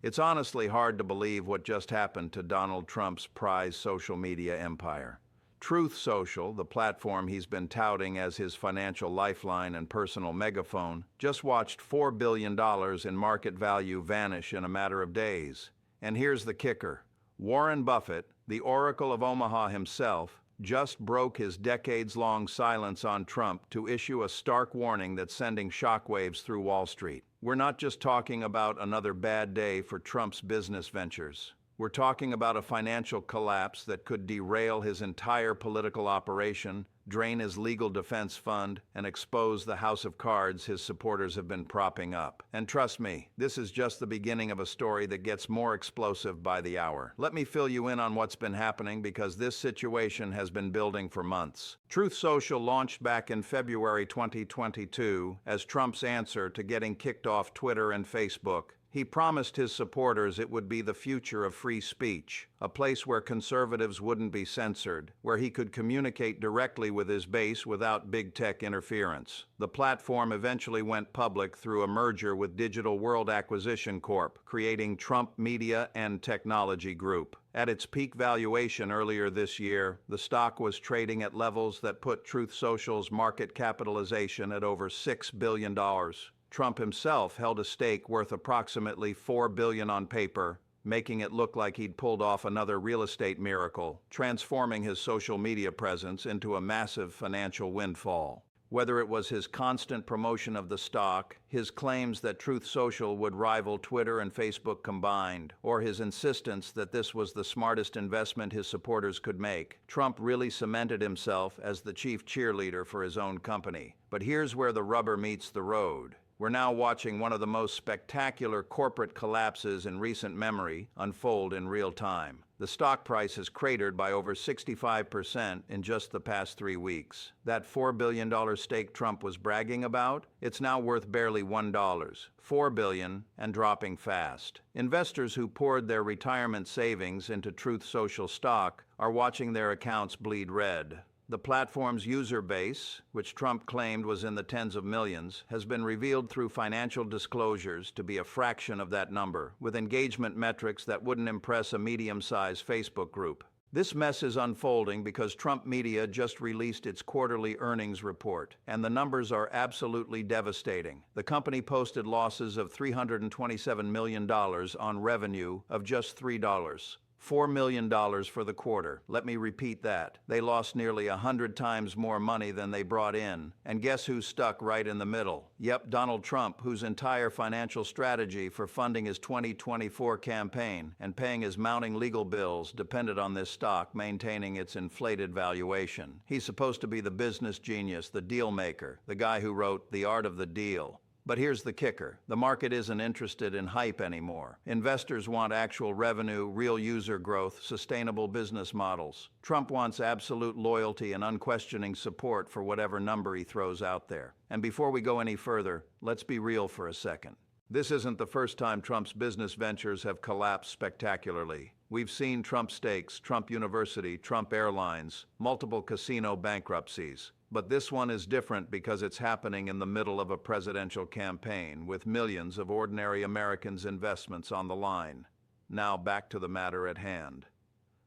It's honestly hard to believe what just happened to Donald Trump's prized social media empire. Truth Social, the platform he's been touting as his financial lifeline and personal megaphone, just watched $4 billion in market value vanish in a matter of days. And here's the kicker. Warren Buffett, the Oracle of Omaha himself, just broke his decades-long silence on Trump to issue a stark warning that's sending shockwaves through Wall Street. We're not just talking about another bad day for Trump's business ventures. We're talking about a financial collapse that could derail his entire political operation, drain his legal defense fund, and expose the house of cards his supporters have been propping up. And trust me, this is just the beginning of a story that gets more explosive by the hour. Let me fill you in on what's been happening because this situation has been building for months. Truth Social launched back in February 2022 as Trump's answer to getting kicked off Twitter and Facebook. He promised his supporters it would be the future of free speech, a place where conservatives wouldn't be censored, where he could communicate directly with his base without big tech interference. The platform eventually went public through a merger with Digital World Acquisition Corp., creating Trump Media and Technology Group. At its peak valuation earlier this year, the stock was trading at levels that put Truth Social's market capitalization at over $6 billion. Trump himself held a stake worth approximately $4 billion on paper, making it look like he'd pulled off another real estate miracle, transforming his social media presence into a massive financial windfall. Whether it was his constant promotion of the stock, his claims that Truth Social would rival Twitter and Facebook combined, or his insistence that this was the smartest investment his supporters could make, Trump really cemented himself as the chief cheerleader for his own company. But here's where the rubber meets the road. We're now watching one of the most spectacular corporate collapses in recent memory unfold in real time. The stock price has cratered by over 65% in just the past 3 weeks. That $4 billion stake Trump was bragging about, it's now worth barely $1. $4 billion and dropping fast. Investors who poured their retirement savings into Truth Social stock are watching their accounts bleed red. The platform's user base, which Trump claimed was in the tens of millions, has been revealed through financial disclosures to be a fraction of that number, with engagement metrics that wouldn't impress a medium-sized Facebook group. This mess is unfolding because Trump Media just released its quarterly earnings report, and the numbers are absolutely devastating. The company posted losses of $327 million on revenue of just $3. $4 million for the quarter. Let me repeat that. They lost nearly 100 times more money than they brought in. And guess who's stuck right in the middle? Yep, Donald Trump, whose entire financial strategy for funding his 2024 campaign and paying his mounting legal bills depended on this stock maintaining its inflated valuation. He's supposed to be the business genius, the deal maker, the guy who wrote The Art of the Deal. But here's the kicker. The market isn't interested in hype anymore. Investors want actual revenue, real user growth, sustainable business models. Trump wants absolute loyalty and unquestioning support for whatever number he throws out there. And before we go any further, let's be real for a second. This isn't the first time Trump's business ventures have collapsed spectacularly. We've seen Trump Steaks, Trump University, Trump Airlines, multiple casino bankruptcies. But this one is different because it's happening in the middle of a presidential campaign with millions of ordinary Americans' investments on the line. Now back to the matter at hand.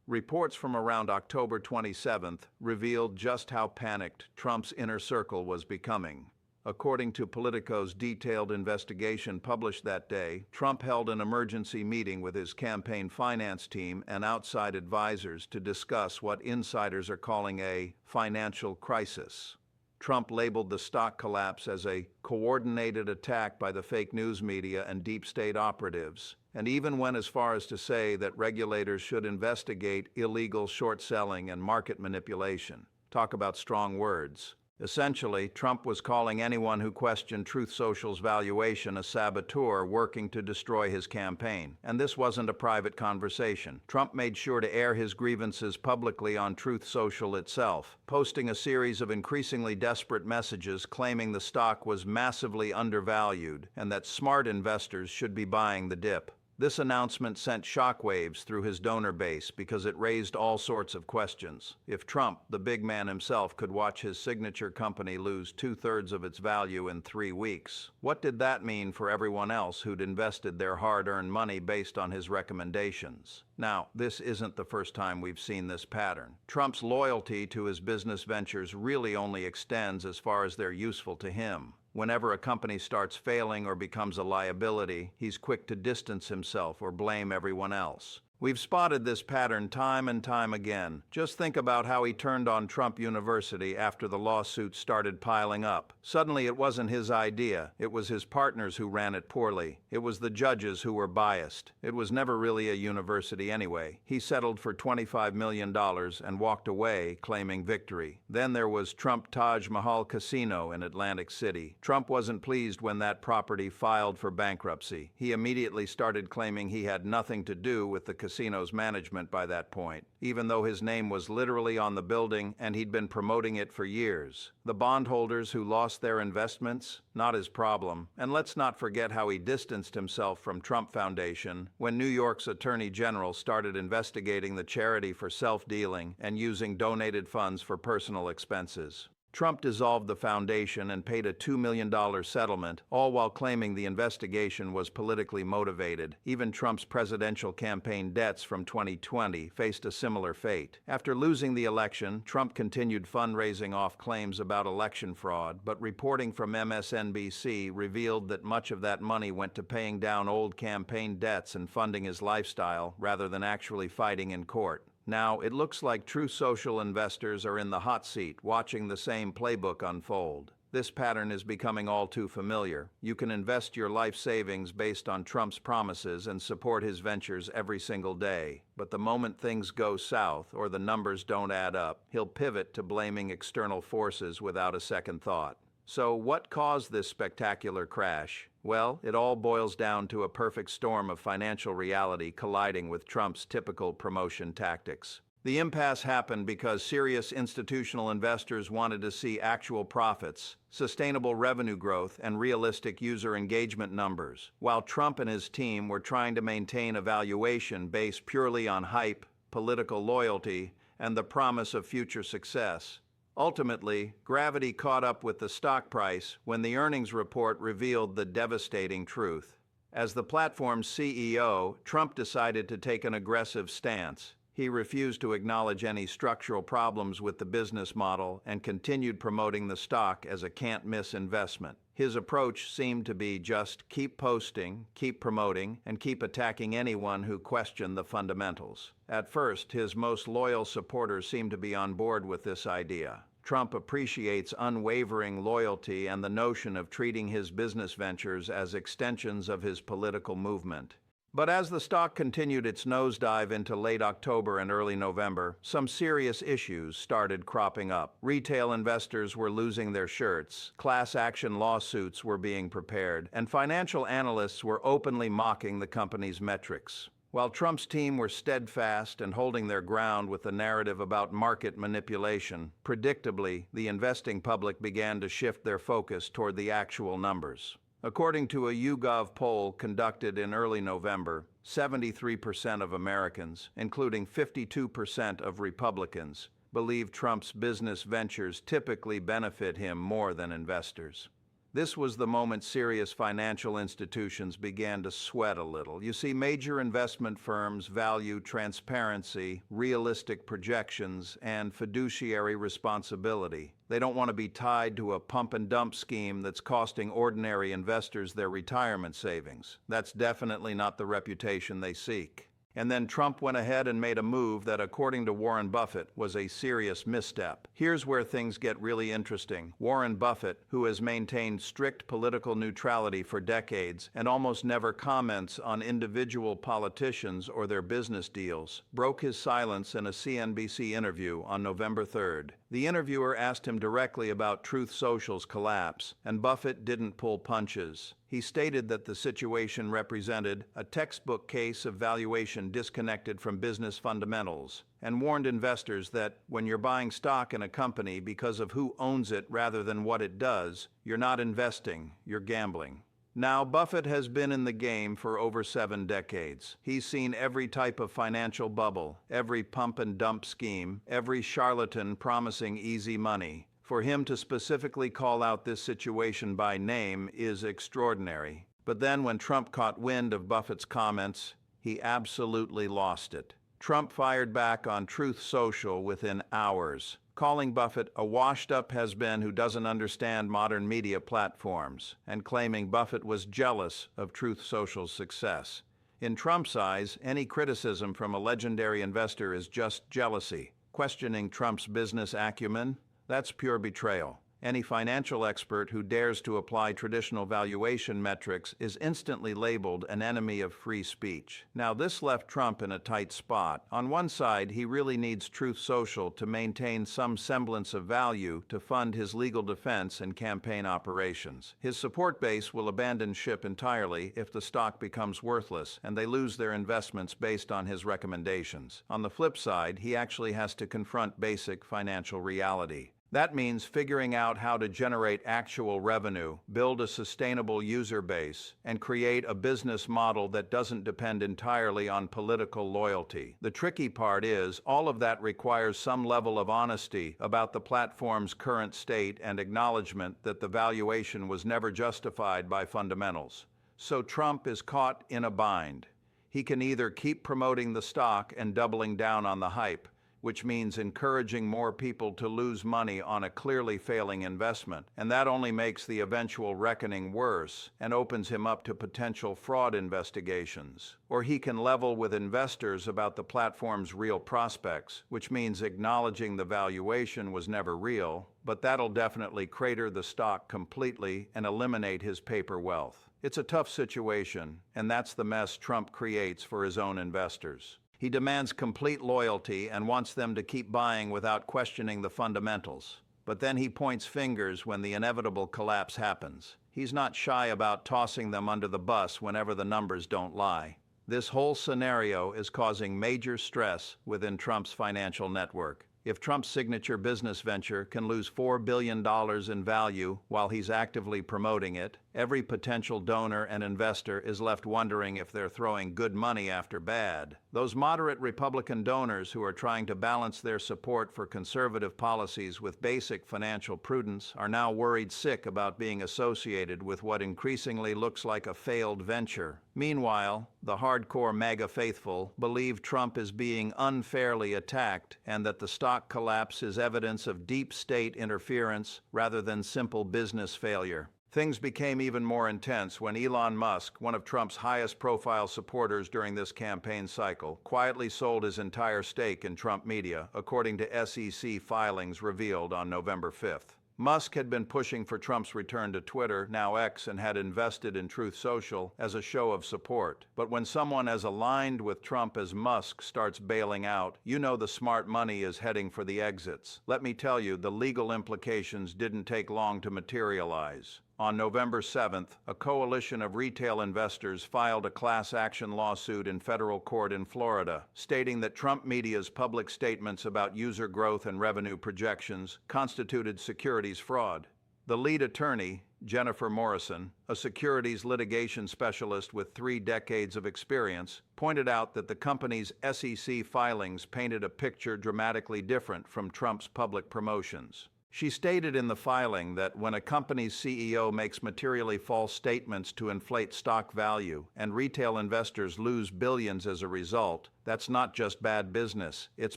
Reports from around October 27th revealed just how panicked Trump's inner circle was becoming. According to Politico's detailed investigation published that day, Trump held an emergency meeting with his campaign finance team and outside advisors to discuss what insiders are calling a financial crisis. Trump labeled the stock collapse as a coordinated attack by the fake news media and deep state operatives, and even went as far as to say that regulators should investigate illegal short selling and market manipulation. Talk about strong words. Essentially, Trump was calling anyone who questioned Truth Social's valuation a saboteur working to destroy his campaign. And this wasn't a private conversation. Trump made sure to air his grievances publicly on Truth Social itself, posting a series of increasingly desperate messages claiming the stock was massively undervalued and that smart investors should be buying the dip. This announcement sent shockwaves through his donor base because it raised all sorts of questions. If Trump, the big man himself, could watch his signature company lose 2/3 of its value in 3 weeks, what did that mean for everyone else who'd invested their hard-earned money based on his recommendations? Now, this isn't the first time we've seen this pattern. Trump's loyalty to his business ventures really only extends as far as they're useful to him. Whenever a company starts failing or becomes a liability, he's quick to distance himself or blame everyone else. We've spotted this pattern time and time again. Just think about how he turned on Trump University after the lawsuits started piling up. Suddenly it wasn't his idea. It was his partners who ran it poorly. It was the judges who were biased. It was never really a university anyway. He settled for $25 million and walked away, claiming victory. Then there was Trump Taj Mahal Casino in Atlantic City. Trump wasn't pleased when that property filed for bankruptcy. He immediately started claiming he had nothing to do with the casino's management by that point, even though his name was literally on the building and he'd been promoting it for years. The bondholders who lost their investments? Not his problem. And let's not forget how he distanced himself from Trump Foundation when New York's Attorney General started investigating the charity for self-dealing and using donated funds for personal expenses. Trump dissolved the foundation and paid a $2 million settlement, all while claiming the investigation was politically motivated. Even Trump's presidential campaign debts from 2020 faced a similar fate. After losing the election, Trump continued fundraising off claims about election fraud, but reporting from MSNBC revealed that much of that money went to paying down old campaign debts and funding his lifestyle, rather than actually fighting in court. Now, it looks like true social investors are in the hot seat, watching the same playbook unfold. This pattern is becoming all too familiar. You can invest your life savings based on Trump's promises and support his ventures every single day. But the moment things go south or the numbers don't add up, he'll pivot to blaming external forces without a second thought. So what caused this spectacular crash? Well, it all boils down to a perfect storm of financial reality colliding with Trump's typical promotion tactics. The impasse happened because serious institutional investors wanted to see actual profits, sustainable revenue growth, and realistic user engagement numbers, while Trump and his team were trying to maintain a valuation based purely on hype, political loyalty, and the promise of future success. Ultimately, gravity caught up with the stock price when the earnings report revealed the devastating truth. As the platform's CEO, Trump decided to take an aggressive stance. He refused to acknowledge any structural problems with the business model and continued promoting the stock as a can't-miss investment. His approach seemed to be just keep posting, keep promoting, and keep attacking anyone who questioned the fundamentals. At first, his most loyal supporters seemed to be on board with this idea. Trump appreciates unwavering loyalty and the notion of treating his business ventures as extensions of his political movement. But as the stock continued its nosedive into late October and early November, some serious issues started cropping up. Retail investors were losing their shirts, class action lawsuits were being prepared, and financial analysts were openly mocking the company's metrics. While Trump's team were steadfast and holding their ground with the narrative about market manipulation, predictably, the investing public began to shift their focus toward the actual numbers. According to a YouGov poll conducted in early November, 73% of Americans, including 52% of Republicans, believe Trump's business ventures typically benefit him more than investors. This was the moment serious financial institutions began to sweat a little. You see, major investment firms value transparency, realistic projections, and fiduciary responsibility. They don't want to be tied to a pump-and-dump scheme that's costing ordinary investors their retirement savings. That's definitely not the reputation they seek. And then Trump went ahead and made a move that, according to Warren Buffett, was a serious misstep. Here's where things get really interesting. Warren Buffett, who has maintained strict political neutrality for decades and almost never comments on individual politicians or their business deals, broke his silence in a CNBC interview on November 3rd. The interviewer asked him directly about Truth Social's collapse, and Buffett didn't pull punches. He stated that the situation represented a textbook case of valuation disconnected from business fundamentals, and warned investors that when you're buying stock in a company because of who owns it rather than what it does, you're not investing, you're gambling. Now, Buffett has been in the game for over 7 decades. He's seen every type of financial bubble, every pump and dump scheme, every charlatan promising easy money. For him to specifically call out this situation by name is extraordinary. But then when Trump caught wind of Buffett's comments, he absolutely lost it. Trump fired back on Truth Social within hours, calling Buffett a washed-up has-been who doesn't understand modern media platforms, and claiming Buffett was jealous of Truth Social's success. In Trump's eyes, any criticism from a legendary investor is just jealousy. Questioning Trump's business acumen? That's pure betrayal. Any financial expert who dares to apply traditional valuation metrics is instantly labeled an enemy of free speech. Now, this left Trump in a tight spot. On one side, he really needs Truth Social to maintain some semblance of value to fund his legal defense and campaign operations. His support base will abandon ship entirely if the stock becomes worthless and they lose their investments based on his recommendations. On the flip side, he actually has to confront basic financial reality. That means figuring out how to generate actual revenue, build a sustainable user base, and create a business model that doesn't depend entirely on political loyalty. The tricky part is, all of that requires some level of honesty about the platform's current state and acknowledgement that the valuation was never justified by fundamentals. So Trump is caught in a bind. He can either keep promoting the stock and doubling down on the hype, which means encouraging more people to lose money on a clearly failing investment, and that only makes the eventual reckoning worse and opens him up to potential fraud investigations. Or he can level with investors about the platform's real prospects, which means acknowledging the valuation was never real, but that'll definitely crater the stock completely and eliminate his paper wealth. It's a tough situation, and that's the mess Trump creates for his own investors. He demands complete loyalty and wants them to keep buying without questioning the fundamentals. But then he points fingers when the inevitable collapse happens. He's not shy about tossing them under the bus whenever the numbers don't lie. This whole scenario is causing major stress within Trump's financial network. If Trump's signature business venture can lose $4 billion in value while he's actively promoting it, every potential donor and investor is left wondering if they're throwing good money after bad. Those moderate Republican donors who are trying to balance their support for conservative policies with basic financial prudence are now worried sick about being associated with what increasingly looks like a failed venture. Meanwhile, the hardcore MAGA faithful believe Trump is being unfairly attacked and that the stock collapse is evidence of deep state interference rather than simple business failure. Things became even more intense when Elon Musk, one of Trump's highest-profile supporters during this campaign cycle, quietly sold his entire stake in Trump Media, according to SEC filings revealed on November 5th. Musk had been pushing for Trump's return to Twitter, now X, and had invested in Truth Social as a show of support. But when someone as aligned with Trump as Musk starts bailing out, you know the smart money is heading for the exits. Let me tell you, the legal implications didn't take long to materialize. On November 7th, a coalition of retail investors filed a class action lawsuit in federal court in Florida, stating that Trump Media's public statements about user growth and revenue projections constituted securities fraud. The lead attorney, Jennifer Morrison, a securities litigation specialist with 3 decades of experience, pointed out that the company's SEC filings painted a picture dramatically different from Trump's public promotions. She stated in the filing that when a company's CEO makes materially false statements to inflate stock value and retail investors lose billions as a result, that's not just bad business, it's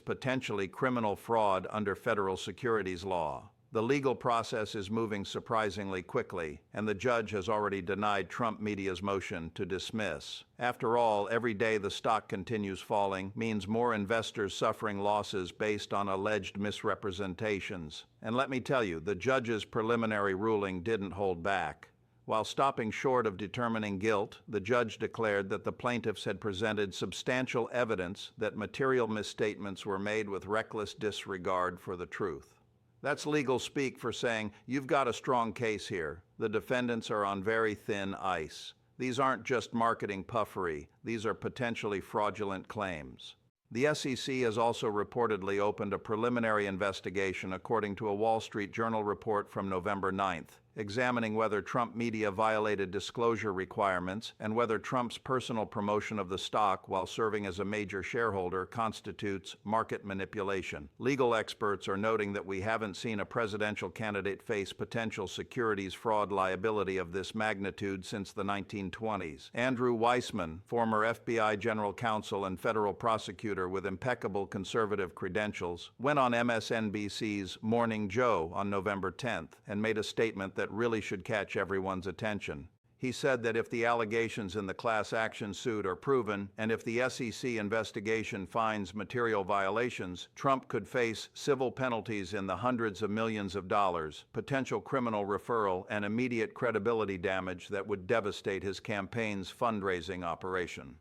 potentially criminal fraud under federal securities law. The legal process is moving surprisingly quickly, and the judge has already denied Trump Media's motion to dismiss. After all, every day the stock continues falling means more investors suffering losses based on alleged misrepresentations. And let me tell you, the judge's preliminary ruling didn't hold back. While stopping short of determining guilt, the judge declared that the plaintiffs had presented substantial evidence that material misstatements were made with reckless disregard for the truth. That's legal speak for saying, you've got a strong case here. The defendants are on very thin ice. These aren't just marketing puffery. These are potentially fraudulent claims. The SEC has also reportedly opened a preliminary investigation according to a Wall Street Journal report from November 9th. examining whether Trump media violated disclosure requirements and whether Trump's personal promotion of the stock while serving as a major shareholder constitutes market manipulation. Legal experts are noting that we haven't seen a presidential candidate face potential securities fraud liability of this magnitude since the 1920s. Andrew Weissman, former FBI general counsel and federal prosecutor with impeccable conservative credentials, went on MSNBC's Morning Joe on November 10th and made a statement that really should catch everyone's attention. He said that if the allegations in the class action suit are proven, and if the SEC investigation finds material violations, Trump could face civil penalties in the hundreds of millions of dollars, potential criminal referral, and immediate credibility damage that would devastate his campaign's fundraising operation.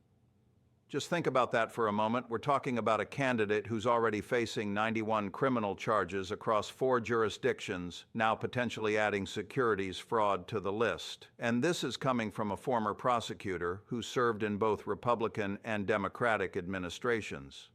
Just think about that for a moment. We're talking about a candidate who's already facing 91 criminal charges across 4 jurisdictions, now potentially adding securities fraud to the list. And this is coming from a former prosecutor who served in both Republican and Democratic administrations.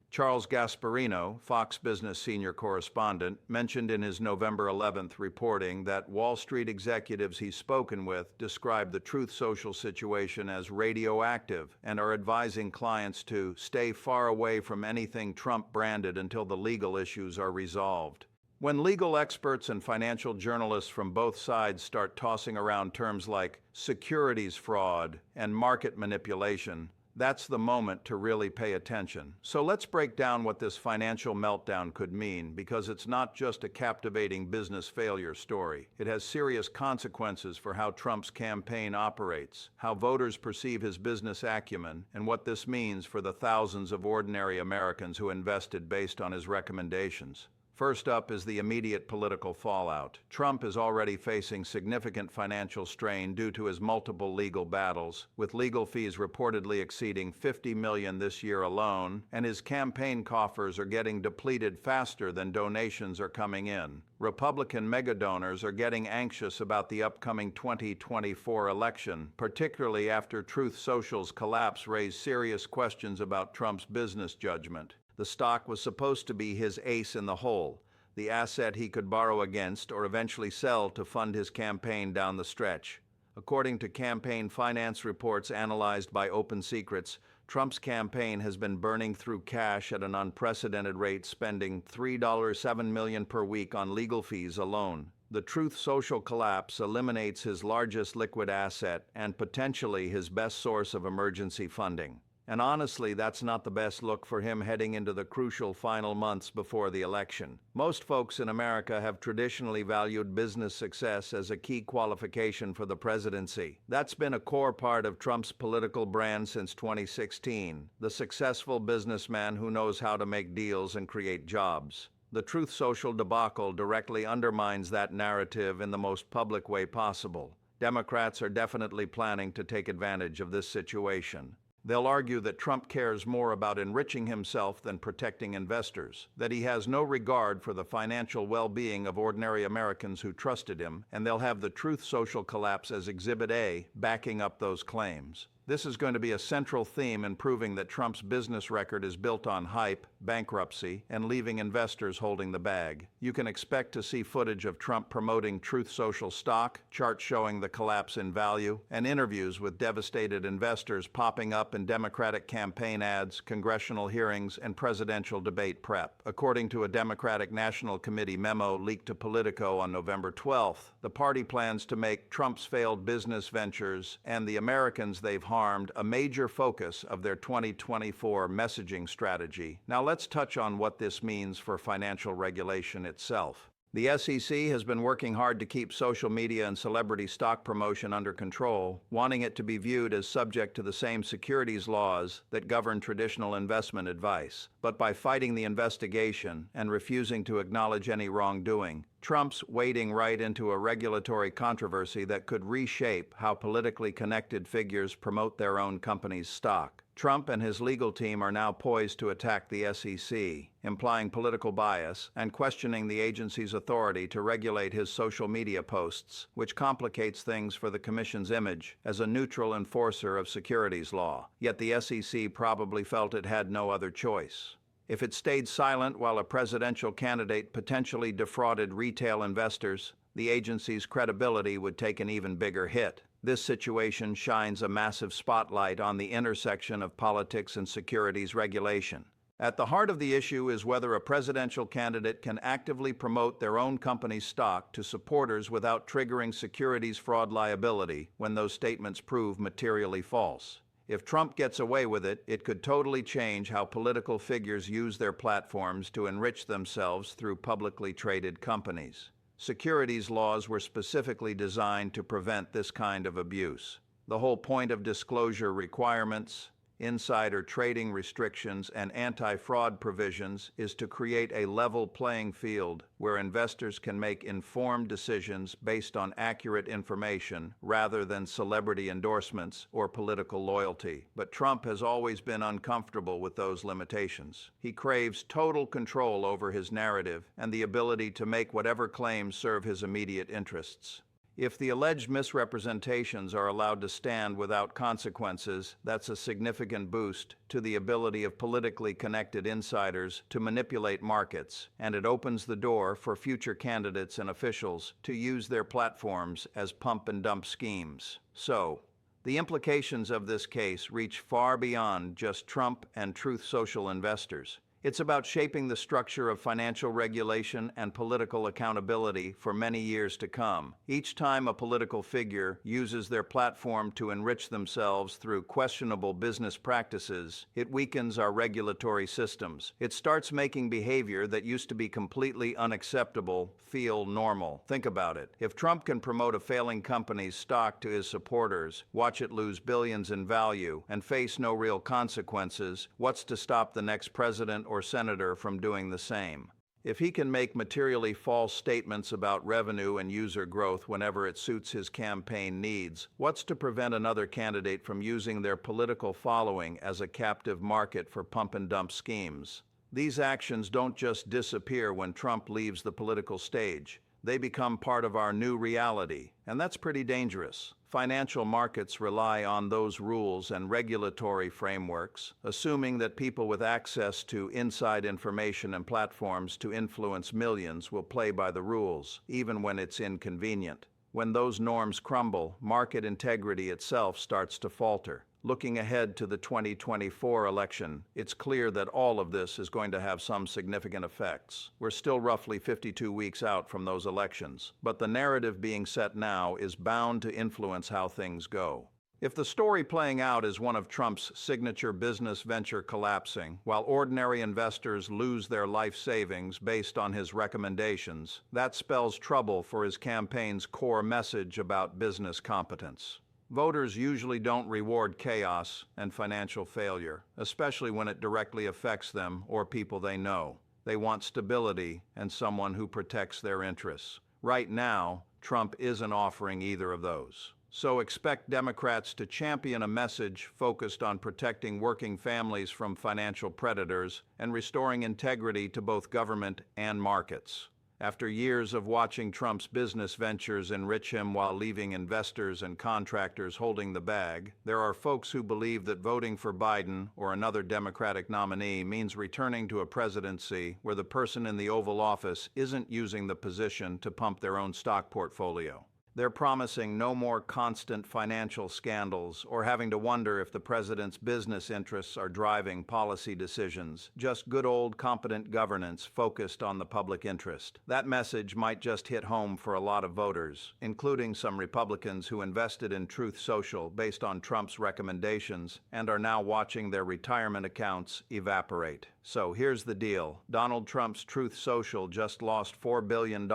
Charles Gasparino, Fox Business senior correspondent, mentioned in his November 11th reporting that Wall Street executives he's spoken with describe the Truth Social situation as radioactive and are advising clients to stay far away from anything Trump branded until the legal issues are resolved. When legal experts and financial journalists from both sides start tossing around terms like securities fraud and market manipulation, that's the moment to really pay attention. So let's break down what this financial meltdown could mean, because it's not just a captivating business failure story. It has serious consequences for how Trump's campaign operates, how voters perceive his business acumen, and what this means for the thousands of ordinary Americans who invested based on his recommendations. First up is the immediate political fallout. Trump is already facing significant financial strain due to his multiple legal battles, with legal fees reportedly exceeding $50 million this year alone, and his campaign coffers are getting depleted faster than donations are coming in. Republican megadonors are getting anxious about the upcoming 2024 election, particularly after Truth Social's collapse raised serious questions about Trump's business judgment. The stock was supposed to be his ace in the hole, the asset he could borrow against or eventually sell to fund his campaign down the stretch. According to campaign finance reports analyzed by Open Secrets, Trump's campaign has been burning through cash at an unprecedented rate, spending $3.7 million per week on legal fees alone. The Truth Social collapse eliminates his largest liquid asset and potentially his best source of emergency funding. And honestly, that's not the best look for him heading into the crucial final months before the election. Most folks in America have traditionally valued business success as a key qualification for the presidency. That's been a core part of Trump's political brand since 2016, the successful businessman who knows how to make deals and create jobs. The Truth Social debacle directly undermines that narrative in the most public way possible. Democrats are definitely planning to take advantage of this situation. They'll argue that Trump cares more about enriching himself than protecting investors, that he has no regard for the financial well-being of ordinary Americans who trusted him, and they'll have the Truth Social collapse as Exhibit A, backing up those claims. This is going to be a central theme in proving that Trump's business record is built on hype, bankruptcy, and leaving investors holding the bag. You can expect to see footage of Trump promoting Truth Social stock, charts showing the collapse in value, and interviews with devastated investors popping up in Democratic campaign ads, congressional hearings, and presidential debate prep. According to a Democratic National Committee memo leaked to Politico on November 12th, the party plans to make Trump's failed business ventures and the Americans they've harmed a major focus of their 2024 messaging strategy. Now let's touch on what this means for financial regulation itself. The SEC has been working hard to keep social media and celebrity stock promotion under control, wanting it to be viewed as subject to the same securities laws that govern traditional investment advice. But by fighting the investigation and refusing to acknowledge any wrongdoing, Trump's wading right into a regulatory controversy that could reshape how politically connected figures promote their own company's stock. Trump and his legal team are now poised to attack the SEC, implying political bias and questioning the agency's authority to regulate his social media posts, which complicates things for the Commission's image as a neutral enforcer of securities law. Yet the SEC probably felt it had no other choice. If it stayed silent while a presidential candidate potentially defrauded retail investors, the agency's credibility would take an even bigger hit. This situation shines a massive spotlight on the intersection of politics and securities regulation. At the heart of the issue is whether a presidential candidate can actively promote their own company's stock to supporters without triggering securities fraud liability when those statements prove materially false. If Trump gets away with it, it could totally change how political figures use their platforms to enrich themselves through publicly traded companies. Securities laws were specifically designed to prevent this kind of abuse. The whole point of disclosure requirements, insider trading restrictions, and anti-fraud provisions is to create a level playing field where investors can make informed decisions based on accurate information rather than celebrity endorsements or political loyalty. But Trump has always been uncomfortable with those limitations. He craves total control over his narrative and the ability to make whatever claims serve his immediate interests. If the alleged misrepresentations are allowed to stand without consequences, that's a significant boost to the ability of politically connected insiders to manipulate markets, and it opens the door for future candidates and officials to use their platforms as pump and dump schemes. So, the implications of this case reach far beyond just Trump and Truth Social investors. It's about shaping the structure of financial regulation and political accountability for many years to come. Each time a political figure uses their platform to enrich themselves through questionable business practices, it weakens our regulatory systems. It starts making behavior that used to be completely unacceptable feel normal. Think about it. If Trump can promote a failing company's stock to his supporters, watch it lose billions in value, and face no real consequences, what's to stop the next president or senator from doing the same? If he can make materially false statements about revenue and user growth whenever it suits his campaign needs, what's to prevent another candidate from using their political following as a captive market for pump and dump schemes? These actions don't just disappear when Trump leaves the political stage. They become part of our new reality, and that's pretty dangerous. Financial markets rely on those rules and regulatory frameworks, assuming that people with access to inside information and platforms to influence millions will play by the rules, even when it's inconvenient. When those norms crumble, market integrity itself starts to falter. Looking ahead to the 2024 election, it's clear that all of this is going to have some significant effects. We're still roughly 52 weeks out from those elections, but the narrative being set now is bound to influence how things go. If the story playing out is one of Trump's signature business venture collapsing, while ordinary investors lose their life savings based on his recommendations, that spells trouble for his campaign's core message about business competence. Voters usually don't reward chaos and financial failure, especially when it directly affects them or people they know. They want stability and someone who protects their interests. Right now, Trump isn't offering either of those. So expect Democrats to champion a message focused on protecting working families from financial predators and restoring integrity to both government and markets. After years of watching Trump's business ventures enrich him while leaving investors and contractors holding the bag, there are folks who believe that voting for Biden or another Democratic nominee means returning to a presidency where the person in the Oval Office isn't using the position to pump their own stock portfolio. They're promising no more constant financial scandals or having to wonder if the president's business interests are driving policy decisions, just good old competent governance focused on the public interest. That message might just hit home for a lot of voters, including some Republicans who invested in Truth Social based on Trump's recommendations and are now watching their retirement accounts evaporate. So here's the deal. Donald Trump's Truth Social just lost $4 billion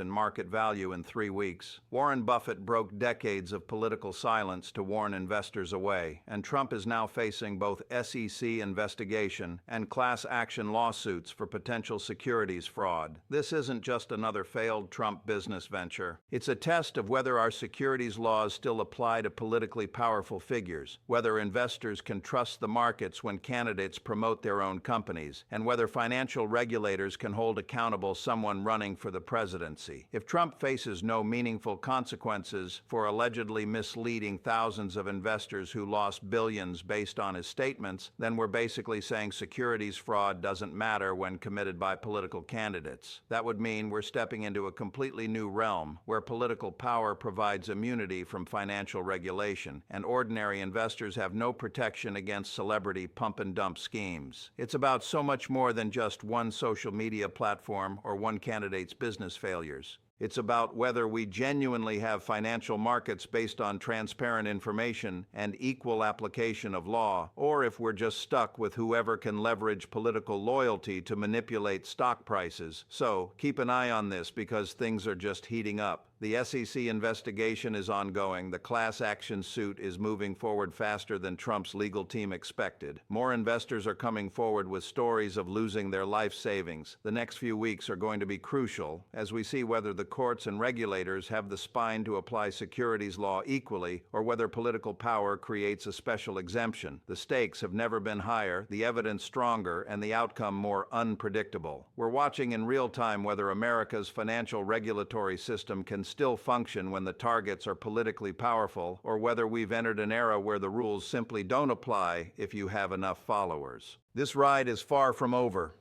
in market value in 3 weeks. Warren Buffett broke decades of political silence to warn investors away, and Trump is now facing both SEC investigation and class action lawsuits for potential securities fraud. This isn't just another failed Trump business venture. It's a test of whether our securities laws still apply to politically powerful figures, whether investors can trust the markets when candidates promote their own companies, and whether financial regulators can hold accountable someone running for the presidency. If Trump faces no meaningful consequences for allegedly misleading thousands of investors who lost billions based on his statements, then we're basically saying securities fraud doesn't matter when committed by political candidates. That would mean we're stepping into a completely new realm where political power provides immunity from financial regulation, and ordinary investors have no protection against celebrity pump-and-dump schemes. It's about so much more than just one social media platform or one candidate's business failures. It's about whether we genuinely have financial markets based on transparent information and equal application of law, or if we're just stuck with whoever can leverage political loyalty to manipulate stock prices. So, keep an eye on this because things are just heating up. The SEC investigation is ongoing. The class action suit is moving forward faster than Trump's legal team expected. More investors are coming forward with stories of losing their life savings. The next few weeks are going to be crucial as we see whether the courts and regulators have the spine to apply securities law equally or whether political power creates a special exemption. The stakes have never been higher, the evidence stronger, and the outcome more unpredictable. We're watching in real time whether America's financial regulatory system can still function when the targets are politically powerful, or whether we've entered an era where the rules simply don't apply if you have enough followers. This ride is far from over.